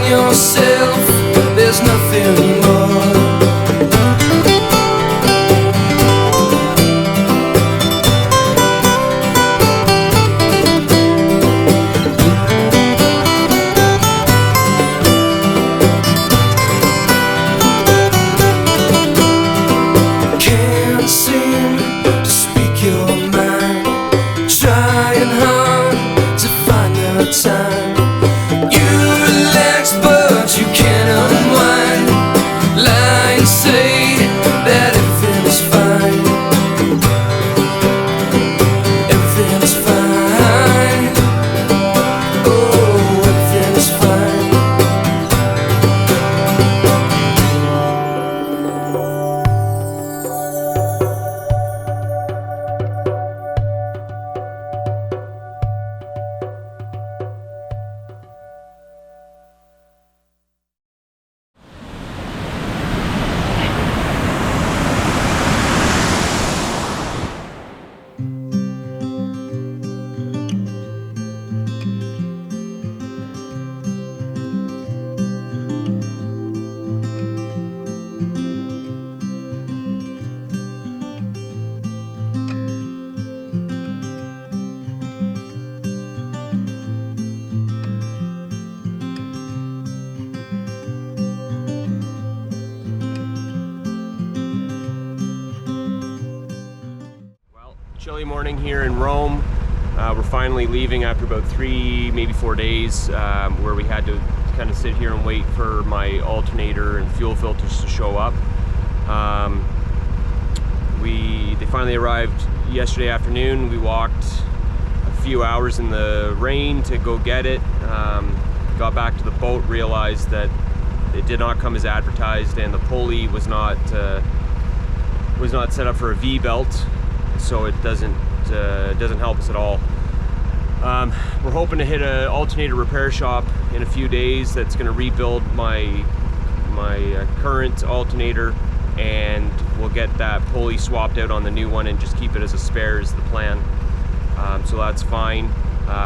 yourself, there's nothing more. Can't seem to speak your mind, trying hard to find the time. You relax but you can't unwind, lie and say that everything is fine. Everything is fine. Oh, everything is fine. Chilly morning here in Rome. We're finally leaving after about 3, maybe 4 days, where we had to kind of sit here and wait for my alternator and fuel filters to show up. They finally arrived yesterday afternoon. We walked a few hours in the rain to go get it. Got back to the boat, realized that it did not come as advertised, and the pulley was not set up for a V-belt. So it doesn't help us at all. We're hoping to hit an alternator repair shop in a few days that's going to rebuild my current alternator, and we'll get that pulley swapped out on the new one and just keep it as a spare is the plan. So that's fine.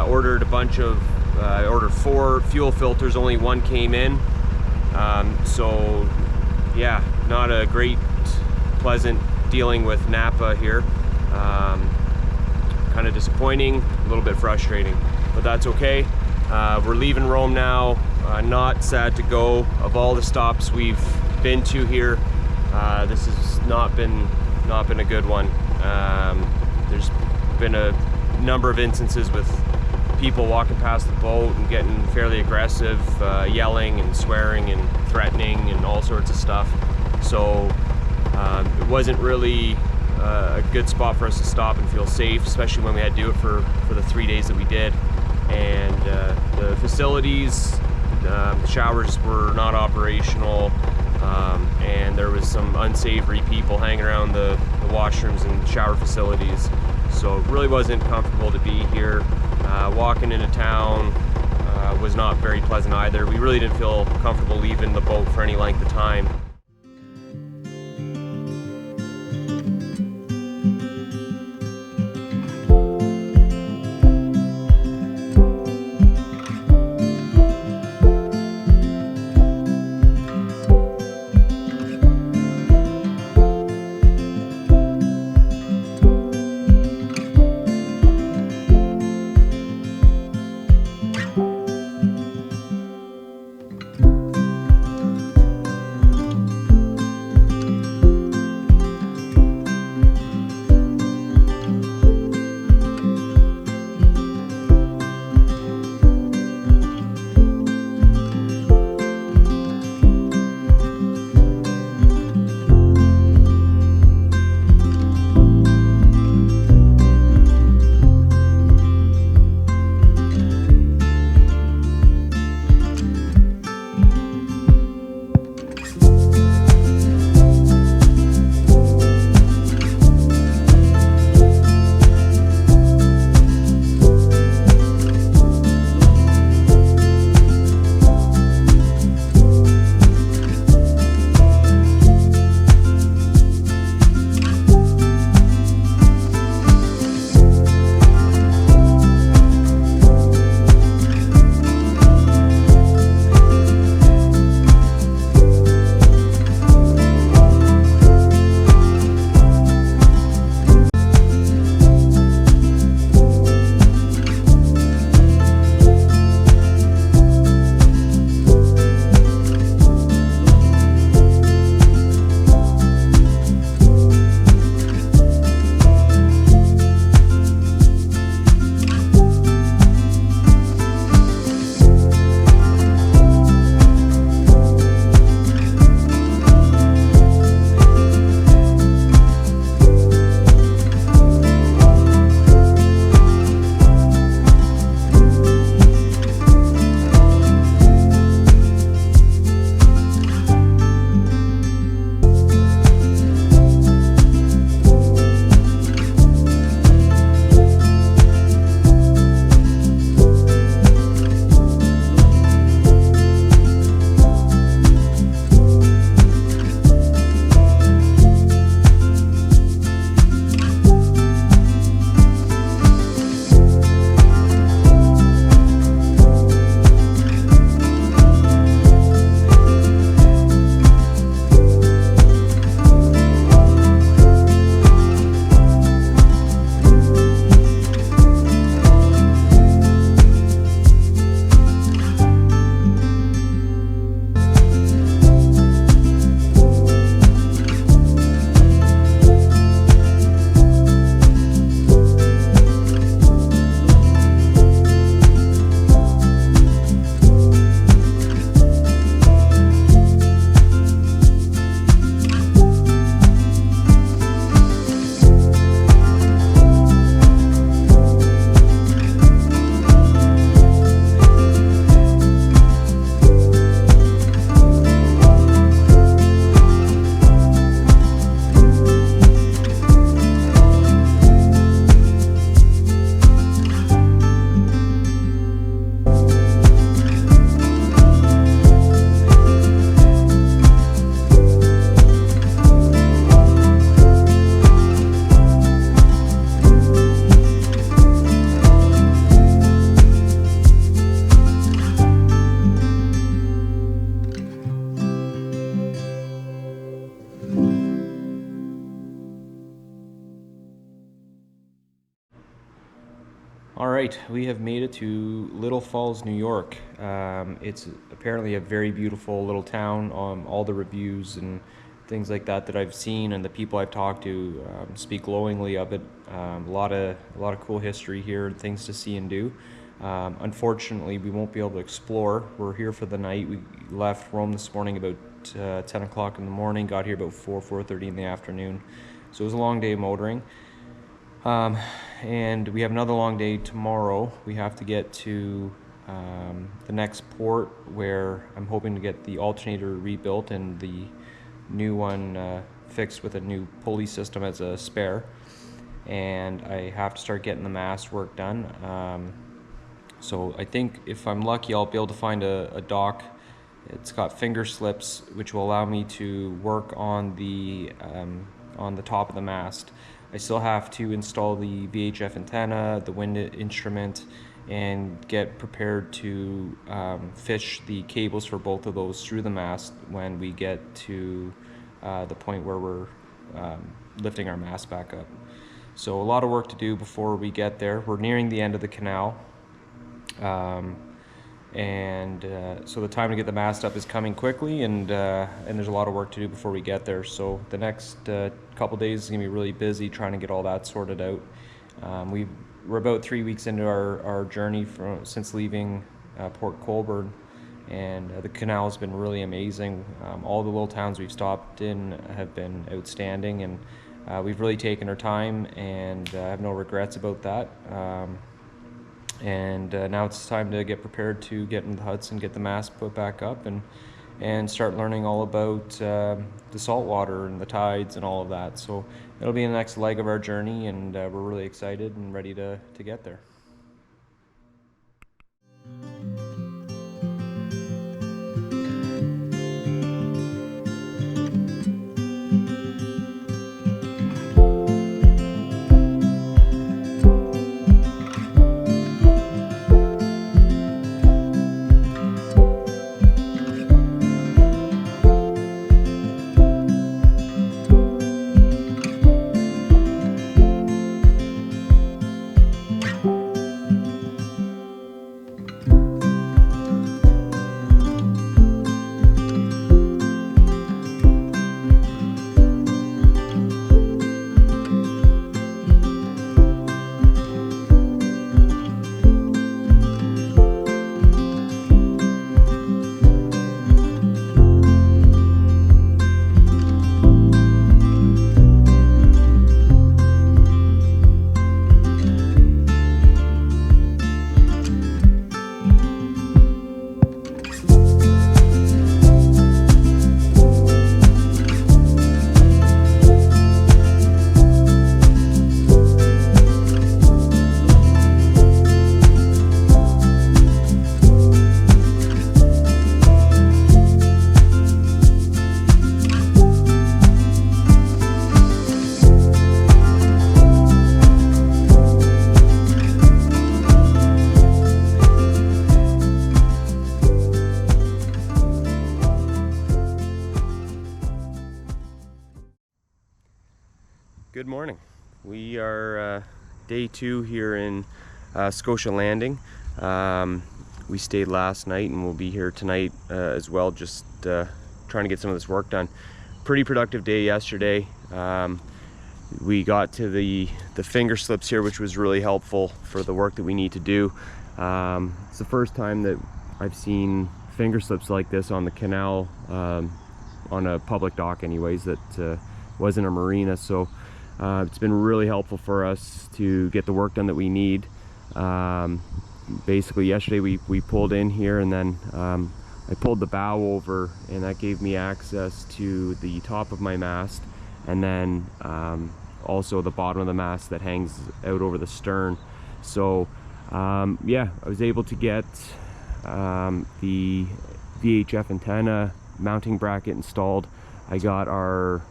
Ordered 4 fuel filters, only 1 came in. So yeah, not a great, pleasant dealing with Napa here. Kind of disappointing, a little bit frustrating, but that's okay. We're leaving Rome now. Not sad to go. Of all the stops we've been to here, this has not been a good one. There's been a number of instances with people walking past the boat and getting fairly aggressive, yelling and swearing and threatening and all sorts of stuff. So it wasn't really a good spot for us to stop and feel safe, especially when we had to do it for the 3 days that we did. And the facilities, the showers were not operational, and there was some unsavory people hanging around the washrooms and shower facilities. So it really wasn't comfortable to be here. Walking into town was not very pleasant either. We really didn't feel comfortable leaving the boat for any length of time. right, we have made it to Little Falls, New York. It's apparently a very beautiful little town. All the reviews and things like that I've seen and the people I've talked to speak glowingly of it. A lot of cool history here and things to see and do. Unfortunately, we won't be able to explore. We're here for the night. We left Rome this morning about 10 o'clock in the morning, got here about 4:30 in the afternoon. So it was a long day of motoring. And we have another long day tomorrow. We have to get to the next port where I'm hoping to get the alternator rebuilt and the new one fixed with a new pulley system as a spare. And I have to start getting the mast work done. So I think if I'm lucky, I'll be able to find a dock. It's got finger slips, which will allow me to work on the top of the mast. I still have to install the VHF antenna, the wind instrument, and get prepared to fish the cables for both of those through the mast when we get to the point where we're lifting our mast back up. So a lot of work to do before we get there. We're nearing the end of the canal. So the time to get the mast up is coming quickly, and there's a lot of work to do before we get there. So the next couple days is gonna be really busy trying to get all that sorted out. We're about 3 weeks into our journey since leaving Port Colborne, and the canal has been really amazing. All the little towns we've stopped in have been outstanding, and we've really taken our time, and I have no regrets about that. Now it's time to get prepared to get into the huts and get the mast put back up and start learning all about the saltwater and the tides and all of that. So it'll be the next leg of our journey, and we're really excited and ready to get there. Good morning. We are day 2 here in Scotia Landing. We stayed last night and we'll be here tonight as well, just trying to get some of this work done. Pretty productive day yesterday. We got to the finger slips here, which was really helpful for the work that we need to do. It's the first time that I've seen finger slips like this on the canal, on a public dock anyways, that wasn't a marina. So it's been really helpful for us to get the work done that we need. Basically yesterday we pulled in here, and then I pulled the bow over, and that gave me access to the top of my mast, and then also the bottom of the mast that hangs out over the stern. So yeah, I was able to get the VHF antenna mounting bracket installed. I got our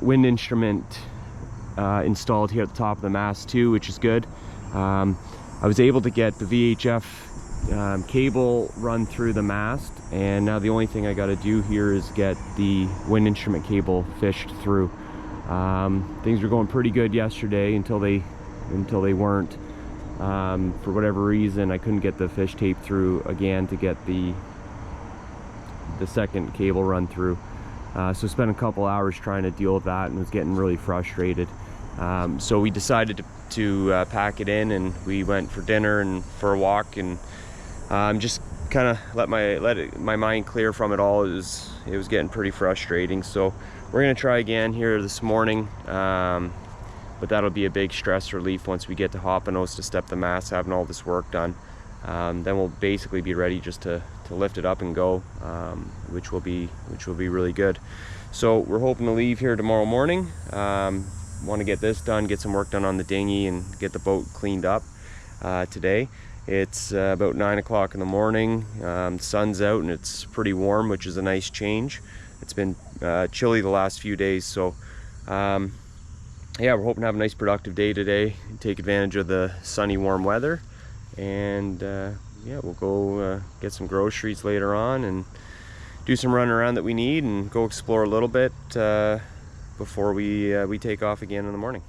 wind instrument installed here at the top of the mast too, which is good. I was able to get the VHF cable run through the mast, and now the only thing I got to do here is get the wind instrument cable fished through. Things were going pretty good yesterday until they weren't. For whatever reason, I couldn't get the fish tape through again to get the second cable run through. So spent a couple hours trying to deal with that and was getting really frustrated. So we decided to pack it in, and we went for dinner and for a walk, and just kind of let my mind clear from it all. It was getting pretty frustrating. So we're gonna try again here this morning, but that'll be a big stress relief once we get to Hoppinose to step the mast, having all this work done. Then we'll basically be ready just to lift it up and go, which will be really good. So we're hoping to leave here tomorrow morning. Want to get this done, get some work done on the dinghy, and get the boat cleaned up today. It's about 9 o'clock in the morning. Sun's out and it's pretty warm, which is a nice change. It's been chilly the last few days, so yeah, we're hoping to have a nice productive day today, take advantage of the sunny warm weather, and yeah, we'll go get some groceries later on and do some running around that we need, and go explore a little bit before we take off again in the morning.